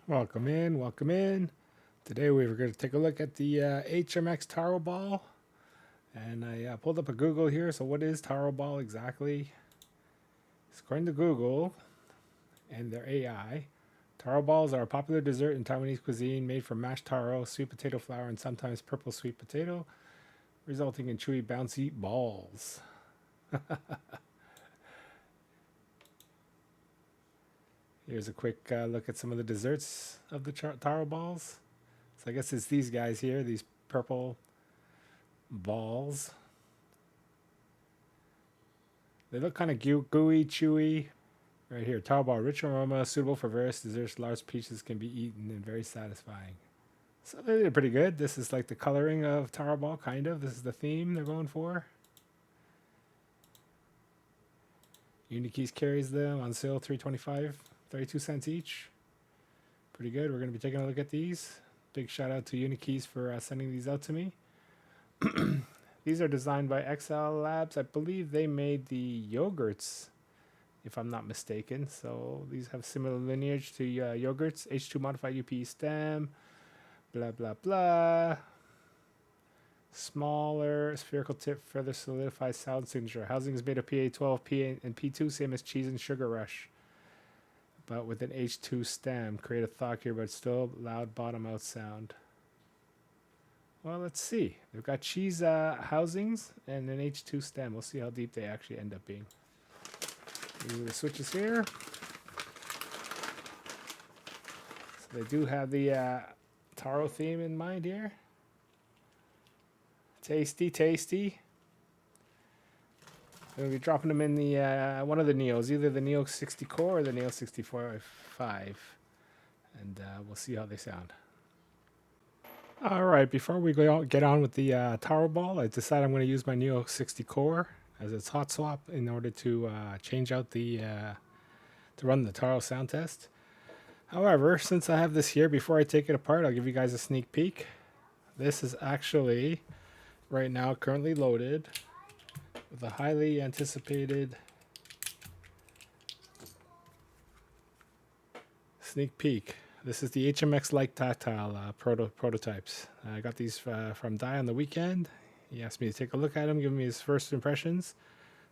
Welcome in, welcome in. Today we were going to take a look at the HMX Taro Ball. And I pulled up a Google here. So what is Taro Ball exactly? It's according to Google and their AI. Taro balls are a popular dessert in Taiwanese cuisine made from mashed taro, sweet potato flour, and sometimes purple sweet potato, resulting in chewy, bouncy balls. Here's a quick look at some of the desserts of the taro balls. So I guess it's these guys here, these purple balls. They look kind of gooey, chewy. Right here, taro ball, rich aroma, suitable for various desserts. Large pieces can be eaten and very satisfying. So they did pretty good. This is like the coloring of taro ball, kind of. This is the theme they're going for. Unikeys carries them on sale, $3.25, 32 cents each. Pretty good. We're going to be taking a look at these. Big shout out to Unikeys for sending these out to me. These are designed by XL Labs. I believe they made the yogurts, if I'm not mistaken. So these have similar lineage to yogurts. H2 modified UP stem. Blah, blah, blah. Smaller spherical tip, further solidifies sound signature. Housing is made of PA12, PA, and P2, same as cheese and sugar rush, but with an H2 stem. Create a Thocky, but still loud bottom out sound. Well, let's see. They've got cheese housings and an H2 stem. We'll see how deep they actually end up being. These are the switches here. So they do have the taro theme in mind here. Tasty, tasty. I'm going to be dropping them in the one of the Neos, either the Neo60 core or the Neo60 5. And we'll see how they sound. All right, before we get on with the Taro Ball, I decided I'm going to use my Neo60 core as its hot swap in order to change out the to run the Taro sound test. However, since I have this here, before I take it apart, I'll give you guys a sneak peek. This is actually right now currently loaded with a highly anticipated sneak peek. This is the HMX Light Tactile prototypes. I got these from Dai on the weekend. He asked me to take a look at them, give me his first impressions.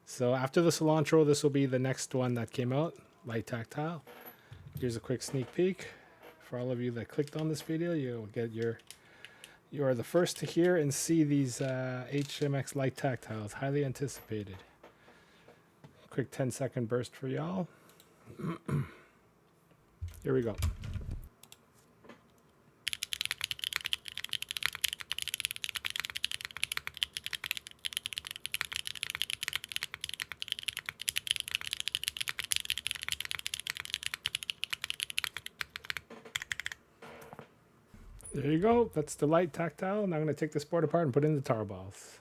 So after the Cilantro, this will be the next one that came out, Light Tactile. Here's a quick sneak peek. For all of you that clicked on this video, you are the first to hear and see these HMX Light Tactiles, highly anticipated. Quick 10-second burst for y'all. Here we go. There you go. That's the Light Tactile. Now I'm going to take this board apart and put in the Taro balls.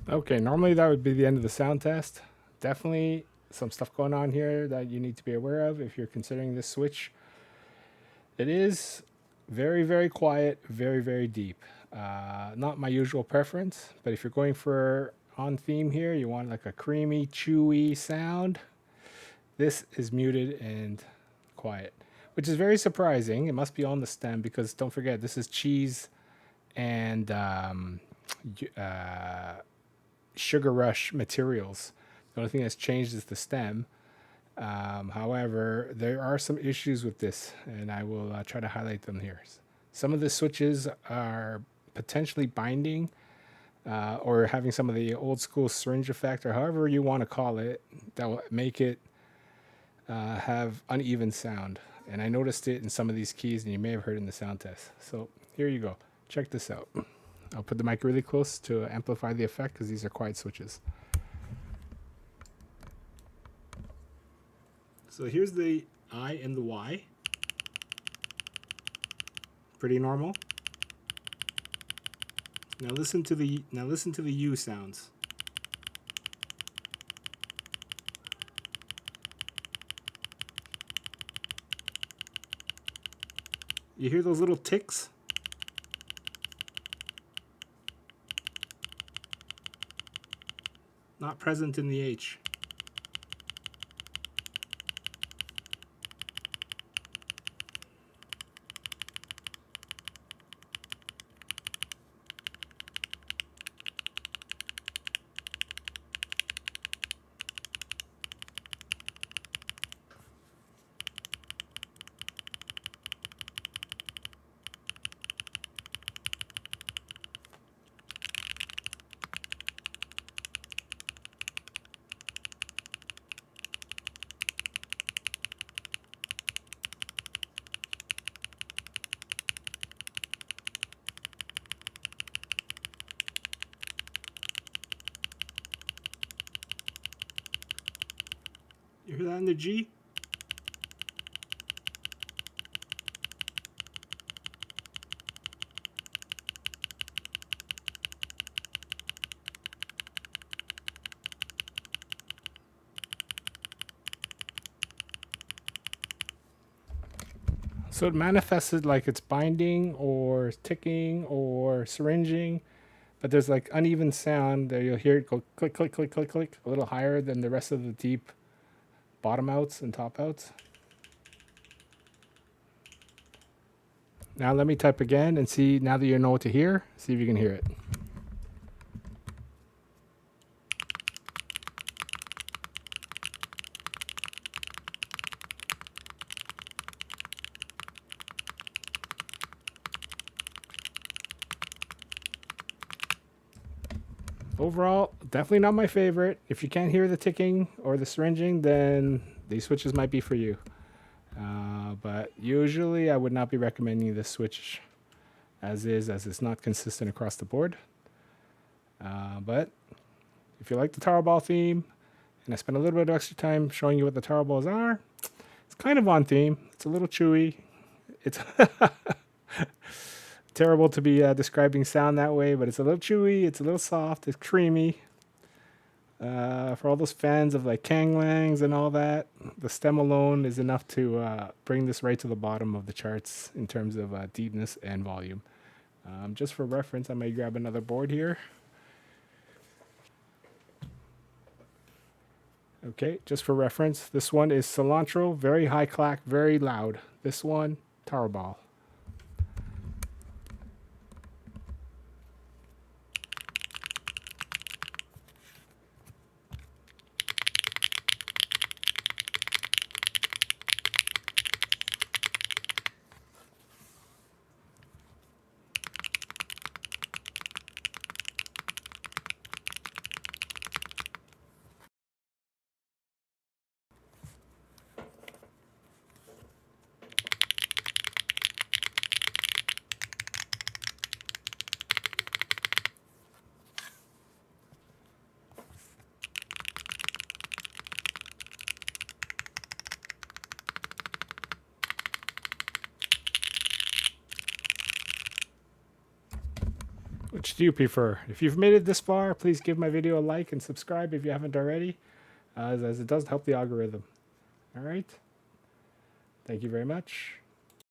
Okay, normally that would be the end of the sound test. Definitely some stuff going on here that you need to be aware of if you're considering this switch. It is very, very quiet, very, very deep. Not my usual preference, but if you're going for on theme here, you want like a creamy, chewy sound, this is muted and quiet, which is very surprising. It must be on the stem because don't forget, this is cheese and sugar rush materials. The only thing that's changed is the stem. However, there are some issues with this, and I will try to highlight them here. Some of the switches are potentially binding or having some of the old school syringe effect, or however you want to call it, that will make it have uneven sound. And I noticed it in some of these keys, and you may have heard in the sound test. So here you go. Check this out. I'll put the mic really close to amplify the effect because these are quiet switches. So here's the I and the Y. Pretty normal. Now listen to the U sounds. You hear those little ticks? Not present in the H. You hear that in the G? So it manifested like it's binding or ticking or syringing, but there's like uneven sound there. You'll hear it go click, click, click, click, click, a little higher than the rest of the deep bottom outs and top outs. Now let me type again and see, now that you know what to hear, see if you can hear it. Overall, definitely not my favorite. If you can't hear the ticking or the syringing, then these switches might be for you. But usually I would not be recommending this switch as it's not consistent across the board. But if you like the Taro Ball theme, and I spent a little bit of extra time showing you what the Taro Balls are, it's kind of on theme. It's a little chewy. It's terrible to be describing sound that way, but it's a little chewy, it's a little soft, it's creamy. For all those fans of like Kang Langs and all that, the stem alone is enough to bring this right to the bottom of the charts in terms of deepness and volume. Just for reference, I might grab another board here. Okay, just for reference, this one is Cilantro, very high clack, very loud. This one, Taro Ball. Which do you prefer? If you've made it this far, please give my video a like and subscribe if you haven't already, as it does help the algorithm. All right. Thank you very much.